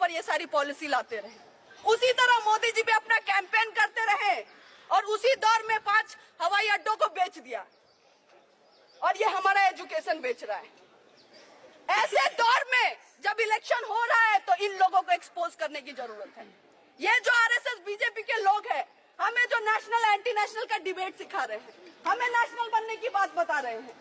ऊपर ये सारी पॉलिसी लाते रहे। उसी तरह मोदी जी भी अपना कैंपेन करते रहे और उसी दौर में 5 हवाई अड्डों को बेच दिया और ये हमारा एजुकेशन बेच रहा है। ऐसे दौर में जब इलेक्शन हो रहा है तो इन लोगों को एक्सपोज करने की जरूरत है। ये जो आरएसएस बीजेपी के लोग हैं, हमें जो नेशनल एंटी नेशनल का डिबेट सिखा रहे हैं, हमें नेशनल बनने की बात बता रहे हैं,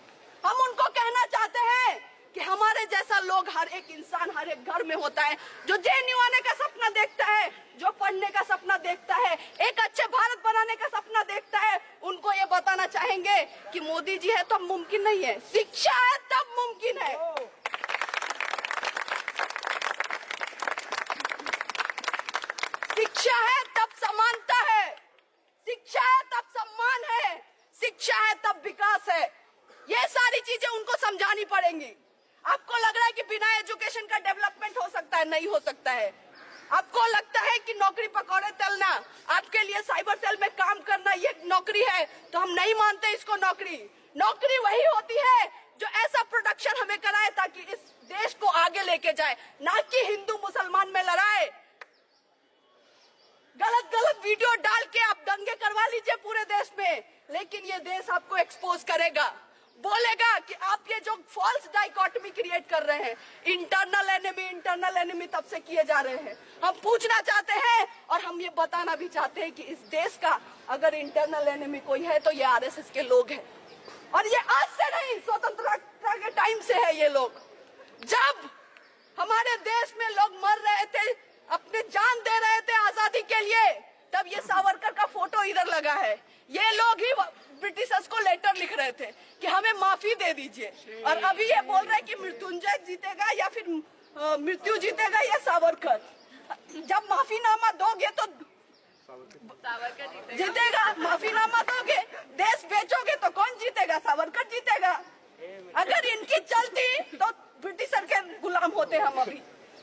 हम उनको कहना चाहते हैं कि हमारे जैसा लोग, हर एक इंसान हर एक घर में होता है, जो जेएनयू आने का सपना देखता है, जो पढ़ने का सपना देखता है, एक अच्छे भारत बनाने का सपना देखता है। उनको ये बताना चाहेंगे कि मोदी जी है तब मुमकिन नहीं है, शिक्षा है तब मुमकिन है। शिक्षा है तब समानता है, शिक्षा है तब सम्मान है, शिक्षा है तब विकास है। ये सारी चीजें उनको समझानी पड़ेंगी। आपको लग रहा है कि बिना एजुकेशन का डेवलपमेंट हो सकता है? नहीं हो सकता है। आपको लगता है कि नौकरी पकौड़े तलना, आपके लिए साइबर सेल में काम करना ये नौकरी है, तो हम नहीं मानते इसको नौकरी। नौकरी वही होती है जो ऐसा प्रोडक्शन हमें कराए ताकि इस देश को आगे लेके जाए, ना कि हिंदू मुसलमान में लड़ाए। गलत गलत वीडियो डाल के आप दंगे करवा लीजिए पूरे देश में, लेकिन ये देश आपको एक्सपोज करेगा, बोलेगा कि आप ये जो फॉल्स डाइकोटमी क्रिएट कर रहे हैं, इंटरनल एनिमी तब से किए जा रहे हैं। हम पूछना चाहते हैं और हम ये बताना भी चाहते हैं कि इस देश का अगर इंटरनल एनिमी कोई है तो ये आरएसएस के लोग हैं। और ये आज से नहीं, स्वतंत्रता के टाइम से है। ये लोग, जब हमारे देश में लोग मर रहे थे, अपने जान दे रहे थे आजादी के लिए, तब ये सावरकर का फोटो इधर लगा है। ये लोग ही ब्रिटिशर्स को लेटर लिख रहे थे कि हमें माफी दे दीजिए, और अभी ये बोल रहे हैं कि मृत्युंजय जीतेगा या फिर मृत्यु जीतेगा या सावरकर। जब माफीनामा दोगे तो सावरकर जीतेगा, माफीनामा दोगे, देश बेचोगे तो कौन जीतेगा? सावरकर जीतेगा। अगर इनकी चलती तो ब्रिटिशर के गुलाम होते हम,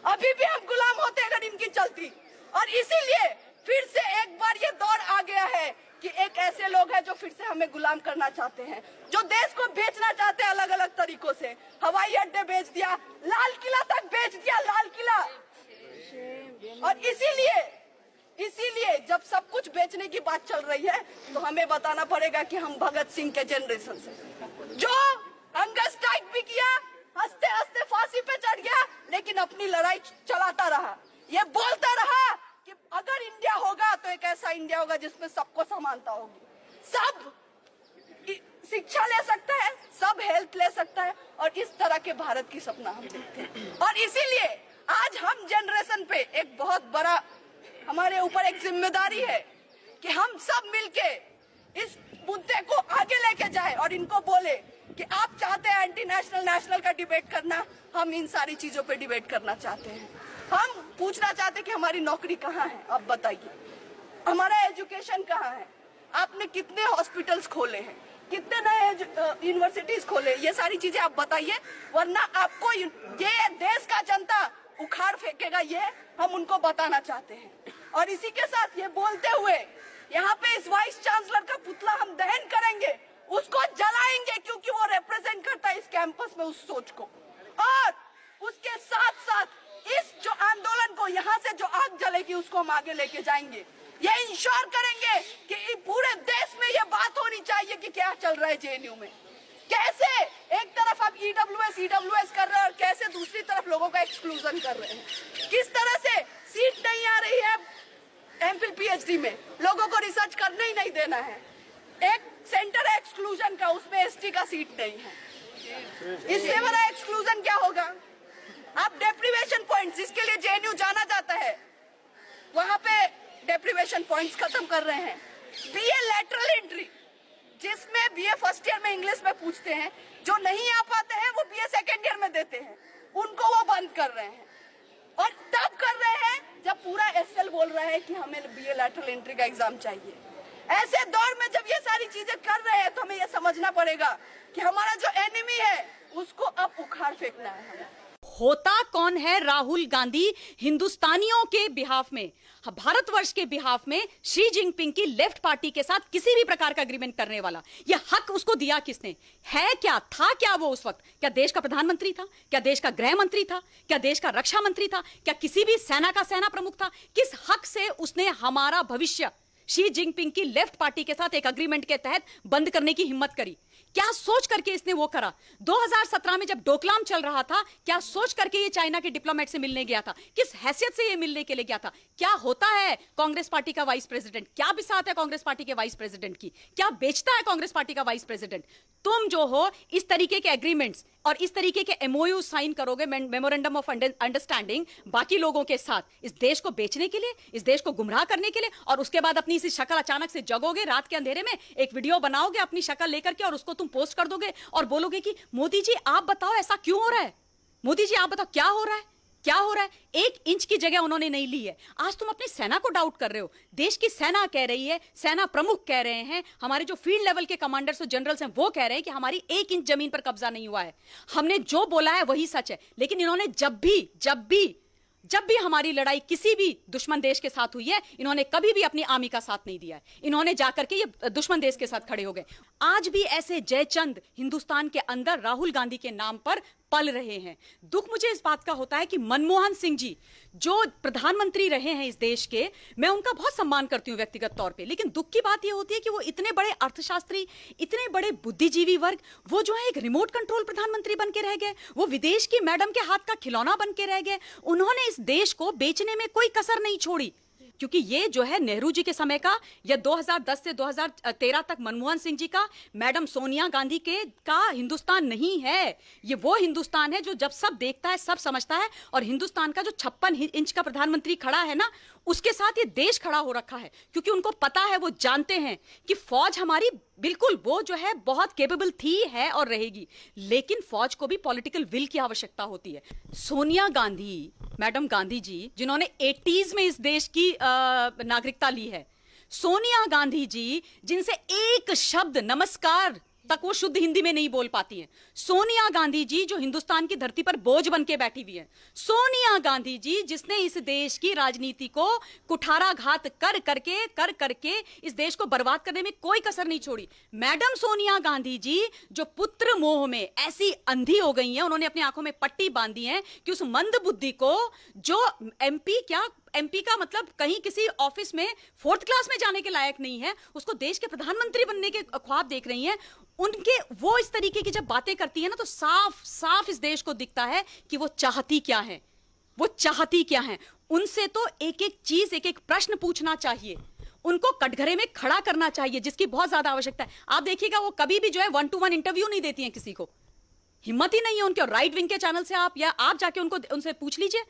अभी भी हम गुलाम होते अगर इनकी चलती। और इसीलिए फिर से एक बार ये दौर आ गया है कि एक ऐसे लोग हैं जो फिर से हमें गुलाम करना चाहते हैं, जो देश को बेचना चाहते हैं अलग अलग तरीकों से। हवाई अड्डे बेच दिया, लाल किला तक बेच दिया, लाल किला। और इसीलिए जब सब कुछ बेचने की बात चल रही है तो हमें बताना पड़ेगा कि हम भगत सिंह के जनरेशन से, जो हंगर स्ट्राइक भी किया, हंसते हंसते फांसी पे चढ़ गया, लेकिन अपनी लड़ाई चलाता रहा। ये बोलता रहा कि अगर इंडिया होगा तो एक ऐसा इंडिया होगा जिसमें सबको समानता होगी, सब शिक्षा ले सकता है, सब हेल्थ ले सकता है, और इस तरह के भारत की सपना हम देखते हैं। और इसीलिए आज हम जनरेशन पे एक बहुत बड़ा हमारे ऊपर एक जिम्मेदारी है कि हम सब मिलके इस मुद्दे को आगे लेके जाए और इनको बोले कि आप चाहते हैं एंटी नेशनल नेशनल का डिबेट करना, हम इन सारी चीजों पे डिबेट करना चाहते हैं। हम पूछना चाहते हैं कि हमारी नौकरी कहाँ है, आप बताइए, हमारा एजुकेशन कहाँ है, आपने कितने हॉस्पिटल्स खोले हैं, कितने नए यूनिवर्सिटीज खोले, ये सारी चीजें आप बताइए, वरना आपको ये देश का जनता उखाड़ फेंकेगा। ये हम उनको बताना चाहते हैं। और इसी के साथ ये बोलते हुए यहाँ पे इस वाइस चांसलर का पुतला हम दहन करेंगे, उसको जलाएंगे, क्योंकि वो रिप्रेजेंट करता है इस कैंपस में उस सोच को। और उसके साथ साथ इस जो आंदोलन को, यहाँ से जो आग जलेगी, उसको हम आगे लेके जाएंगे। ये इंश्योर करेंगे कि पूरे देश में ये बात होनी चाहिए कि क्या चल रहा है जेएनयू में, कैसे एक तरफ आप ईडब्ल्यूएस कर रहे हैं और कैसे दूसरी तरफ लोगों का एक्सक्लूजन कर रहे हैं, किस तरह से सीट नहीं आ रही है एमफिल पीएचडी में, लोगों को रिसर्च करने ही नहीं देना है, एक सेंटर है एक्सक्लूजन का, उसमें एसटी का सीट नहीं है। इससे बड़ा एक्सक्लूजन क्या होगा? आप डेप्रीवेशन पॉइंट्स, जिसके लिए जेएनयू जाना जाता है, वहां पे डेप्रीवेशन पॉइंट्स खत्म कर रहे हैं। बीए लैटरल एंट्री, जिसमें बीए फर्स्ट ईयर में इंग्लिश में पूछते हैं, जो नहीं आ पाते हैं वो बीए सेकेंड ईयर में देते हैं, उनको वो बंद कर रहे हैं। और तब कर रहे हैं जब पूरा एसएल बोल रहा है कि हमें बीए लैटरल एंट्री का एग्जाम चाहिए। ऐसे दौर में जब ये सारी चीजें कर रहे हैं तो हमें ये समझना पड़ेगा कि हमारा जो एनिमी है उसको अब उखाड़ फेंकना है हमें। होता कौन है राहुल गांधी हिंदुस्तानियों के बिहाफ में, भारतवर्ष के बिहाफ में शी जिनपिंग की लेफ्ट पार्टी के साथ किसी भी प्रकार का एग्रीमेंट करने वाला? यह हक उसको दिया किसने? है क्या, था क्या वो उस वक्त? क्या देश का प्रधानमंत्री था? क्या देश का गृह मंत्री था? क्या देश का रक्षा मंत्री था? क्या किसी भी सेना का सेना प्रमुख था? किस हक से उसने हमारा भविष्य शी जिनपिंग की लेफ्ट पार्टी के साथ एक अग्रीमेंट के तहत बंद करने की हिम्मत करी? क्या सोच करके इसने वो करा? 2017 में जब डोकलाम चल रहा था, क्या सोच करके ये चाइना के डिप्लोमेट से मिलने गया था? किस हैसियत से ये मिलने के लिए गया था? क्या होता है कांग्रेस पार्टी का वाइस प्रेसिडेंट? क्या बिसात है कांग्रेस पार्टी के वाइस प्रेसिडेंट की? क्या बेचता है कांग्रेस पार्टी का वाइस प्रेसिडेंट? तुम जो हो इस तरीके के एग्रीमेंट्स और इस तरीके के एमओयू साइन करोगे, मेमोरेंडम ऑफ अंडरस्टैंडिंग, बाकी लोगों के साथ, इस देश को बेचने के लिए, इस देश को गुमराह करने के लिए, और उसके बाद अपनी इसी शक्ल अचानक से जगोगे रात के अंधेरे में, एक वीडियो बनाओगे अपनी शक्ल लेकर के और उसको तुम पोस्ट कर दोगे और बोलोगे कि मोदी जी आप बताओ ऐसा क्यों हो रहा है, मोदी जी आप बताओ क्या हो रहा है, क्या हो रहा है? 1 इंच की जगह उन्होंने नहीं ली है। आज तुम अपनी सेना को डाउट कर रहे हो। देश की सेना कह रही है, सेना प्रमुख कह रहे हैं, हमारे जो फील्ड लेवल के कमांडर्स और जनरल्स हैं वो कह रहे हैं कि हमारी 1 इंच जमीन पर कब्जा नहीं हुआ है, हमने जो बोला है वही सच है। लेकिन इन्होंने जब भी हमारी लड़ाई किसी भी दुश्मन देश के साथ हुई है, इन्होंने कभी भी अपनी आर्मी का साथ नहीं दिया है। इन्होंने जाकर के ये दुश्मन देश के साथ खड़े हो गए। आज भी ऐसे जयचंद हिंदुस्तान के अंदर राहुल गांधी के नाम पर पल रहे हैं। दुख मुझे इस बात का होता है कि मनमोहन सिंह जी जो प्रधानमंत्री रहे हैं इस देश के, मैं उनका बहुत सम्मान करती हूं व्यक्तिगत तौर पे, लेकिन दुख की बात यह होती है कि वो इतने बड़े अर्थशास्त्री, इतने बड़े बुद्धिजीवी वर्ग, वो जो है एक रिमोट कंट्रोल प्रधानमंत्री बन के रह गए, वो विदेश की मैडम के हाथ का खिलौना बन के रह गए। उन्होंने इस देश को बेचने में कोई कसर नहीं छोड़ी, क्योंकि ये जो है नेहरू जी के समय का या 2010 से 2013 तक मनमोहन सिंह जी का, मैडम सोनिया गांधी का हिंदुस्तान नहीं है। ये वो हिंदुस्तान है जो जब सब देखता है, सब समझता है, और हिंदुस्तान का जो 56 इंच का प्रधानमंत्री खड़ा है ना, उसके साथ ये देश खड़ा हो रखा है। क्योंकि उनको पता है, वो जानते हैं कि फौज हमारी बिल्कुल वो जो है बहुत केपेबल थी, है और रहेगी, लेकिन फौज को भी पॉलिटिकल विल की आवश्यकता होती है। सोनिया गांधी, मैडम गांधी जी, जिन्होंने 80s में इस देश की नागरिकता ली है, सोनिया गांधी जी जिनसे एक शब्द नमस्कार तक वो शुद्ध हिंदी में नहीं बोल पाती हैं, सोनिया गांधी जी जो हिंदुस्तान की धरती पर बोझ बन के बैठी हुई है, सोनिया गांधी जी जिसने इस देश की राजनीति को कुठाराघात कर करके इस देश को बर्बाद करने में कोई कसर नहीं छोड़ी। मैडम सोनिया गांधी जी जो पुत्र मोह में ऐसी अंधी हो गई हैं, उन्होंने अपनी आंखों में पट्टी बांधी है कि उस मंद बुद्धि को, जो एमपी का मतलब कहीं किसी ऑफिस में 4th क्लास में जाने के लायक नहीं है, उसको देश के प्रधानमंत्री बनने के ख्वाब देख रही हैं, उनके वो इस तरीके की जब बातें करती है ना, तो साफ साफ इस देश को दिखता है कि वो चाहती क्या है, वो चाहती क्या है। उनसे तो एक एक चीज, एक एक प्रश्न पूछना चाहिए, उनको कटघरे में खड़ा करना चाहिए, जिसकी बहुत ज्यादा आवश्यकता है। आप देखिएगा वो कभी भी जो है 1-to-1 इंटरव्यू नहीं देती हैं किसी को, हिम्मत ही नहीं है उनके। राइट विंग के चैनल से आप जाके उनसे पूछ लीजिए,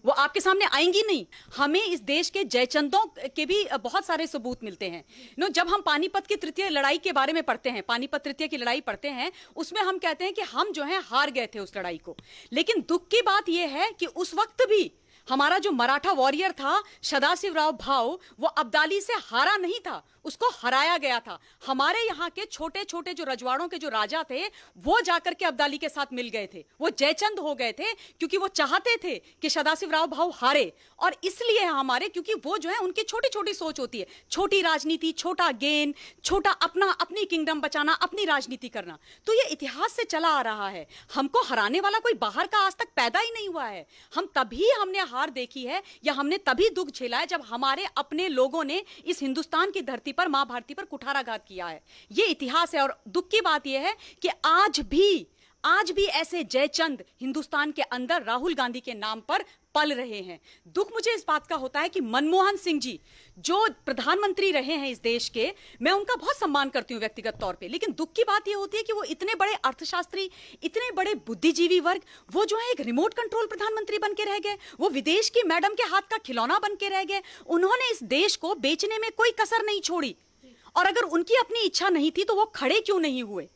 वो आपके सामने आएंगी नहीं। हमें इस देश के जयचंदों के भी बहुत सारे सबूत मिलते हैं। जब हम पानीपत की तृतीय लड़ाई के बारे में पढ़ते हैं, पानीपत तृतीय की लड़ाई पढ़ते हैं, उसमें हम कहते हैं कि हम जो है हार गए थे उस लड़ाई को। लेकिन दुख की बात यह है कि उस वक्त भी हमारा जो मराठा वॉरियर था सदाशिवराव भाऊ, वो अब्दाली से हारा नहीं था, उसको हराया गया था। हमारे यहाँ के छोटे छोटे जो रजवाड़ों के जो राजा थे, वो जाकर के अब्दाली के साथ मिल गए थे, वो जयचंद हो गए थे, क्योंकि वो चाहते थे कि सदाशिवराव भाऊ हारे। और इसलिए हमारे, क्योंकि वो जो है उनकी छोटी छोटी सोच होती है, छोटी राजनीति, छोटा गेन, छोटा अपनी किंगडम बचाना, अपनी राजनीति करना। तो ये इतिहास से चला आ रहा है। हमको हराने वाला कोई बाहर का आज तक पैदा ही नहीं हुआ है। हमने हार देखी है या हमने तभी दुख झेला है जब हमारे अपने लोगों ने इस हिंदुस्तान की धरती पर, मां भारती पर कुठाराघात किया है। ये इतिहास है। और दुख की बात यह है कि आज भी ऐसे जयचंद हिंदुस्तान के अंदर राहुल गांधी के नाम पर पल रहे हैं। दुख मुझे इस बात का होता है कि मनमोहन सिंह जी जो प्रधानमंत्री रहे हैं इस देश के, मैं उनका बहुत सम्मान करती हूं व्यक्तिगत तौर पे, लेकिन दुख की बात यह होती है कि वो इतने बड़े अर्थशास्त्री, इतने बड़े बुद्धिजीवी वर्ग, वो जो है एक रिमोट कंट्रोल प्रधानमंत्री बन के रह गए, वो विदेश की मैडम के हाथ का खिलौना बन के रह गए। उन्होंने इस देश को बेचने में कोई कसर नहीं छोड़ी। और अगर उनकी अपनी इच्छा नहीं थी तो वो खड़े क्यों नहीं हुए?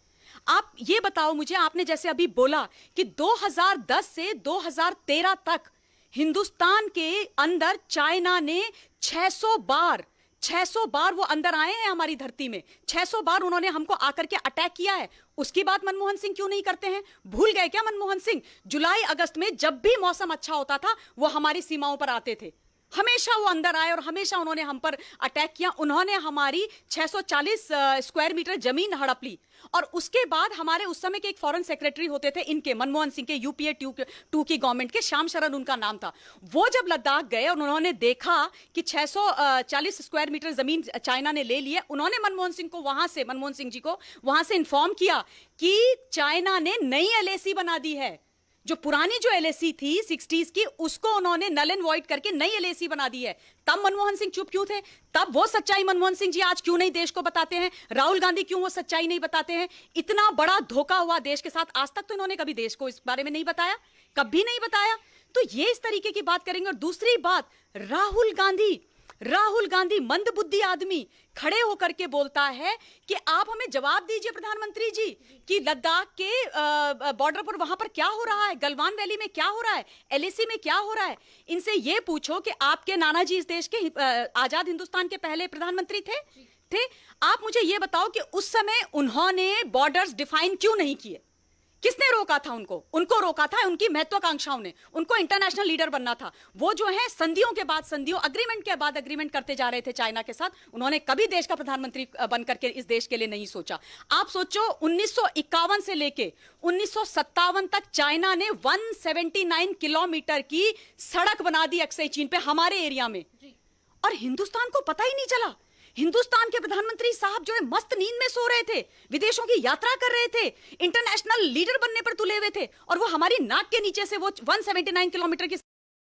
आप ये बताओ मुझे, आपने जैसे अभी बोला कि 2010 से 2013 तक हिंदुस्तान के अंदर चाइना ने 600 बार 600 बार वो अंदर आए हैं हमारी धरती में, 600 बार उन्होंने हमको आकर के अटैक किया है। उसकी बात मनमोहन सिंह क्यों नहीं करते हैं? भूल गए क्या मनमोहन सिंह? जुलाई अगस्त में जब भी मौसम अच्छा होता था वो हमारी सीमाओं पर आते थे, हमेशा वो अंदर आए और हमेशा उन्होंने हम पर अटैक किया। उन्होंने हमारी 640 स्क्वायर मीटर जमीन हड़प ली। और उसके बाद हमारे उस समय के एक फॉरेन सेक्रेटरी होते थे इनके, मनमोहन सिंह के, यूपीए 2 की गवर्नमेंट के, श्याम शरण उनका नाम था। वो जब लद्दाख गए और उन्होंने देखा कि 640 स्क्वायर मीटर जमीन चाइना ने ले ली है, उन्होंने मनमोहन सिंह जी को वहां से इन्फॉर्म किया कि चाइना ने नई एलएसी बना दी है। जो पुरानी जो एलएसी थी 60s की, उसको उन्होंने नल एंड वॉइड करके नई एलएसी बना दी है। तब मनमोहन सिंह चुप क्यों थे? तब वो सच्चाई मनमोहन सिंह जी आज क्यों नहीं देश को बताते हैं? राहुल गांधी क्यों वो सच्चाई नहीं बताते हैं? इतना बड़ा धोखा हुआ देश के साथ, आज तक तो इन्होंने कभी देश को इस बारे में नहीं बताया, कभी नहीं बताया। तो ये इस तरीके की बात करेंगे। और दूसरी बात, राहुल गांधी मंदबुद्धि आदमी खड़े होकर के बोलता है कि आप हमें जवाब दीजिए प्रधानमंत्री जी कि लद्दाख के बॉर्डर पर वहां पर क्या हो रहा है, गलवान वैली में क्या हो रहा है, एलएसी में क्या हो रहा है। इनसे ये पूछो कि आपके नाना जी इस देश के आजाद हिंदुस्तान के पहले प्रधानमंत्री थे। आप मुझे ये बताओ कि उस समय उन्होंने बॉर्डर्स डिफाइन क्यों नहीं किए? किसने रोका था उनको रोका था उनकी महत्वाकांक्षाओं ने। उनको इंटरनेशनल लीडर बनना था। वो जो है संधियों के बाद संधियों, अग्रीमेंट के बाद अग्रीमेंट करते जा रहे थे चाइना के साथ। उन्होंने कभी देश का प्रधानमंत्री बनकर के इस देश के लिए नहीं सोचा। आप सोचो 1951 से लेके 1957 तक चाइना ने 179 किलोमीटर की सड़क बना दी अक्सई चीन पे, हमारे एरिया में, और हिंदुस्तान को पता ही नहीं चला। हिंदुस्तान के प्रधानमंत्री साहब जो है मस्त नींद में सो रहे थे, विदेशों की यात्रा कर रहे थे, इंटरनेशनल लीडर बनने पर तुले हुए थे, और वो हमारी नाक के नीचे से वो 179 किलोमीटर की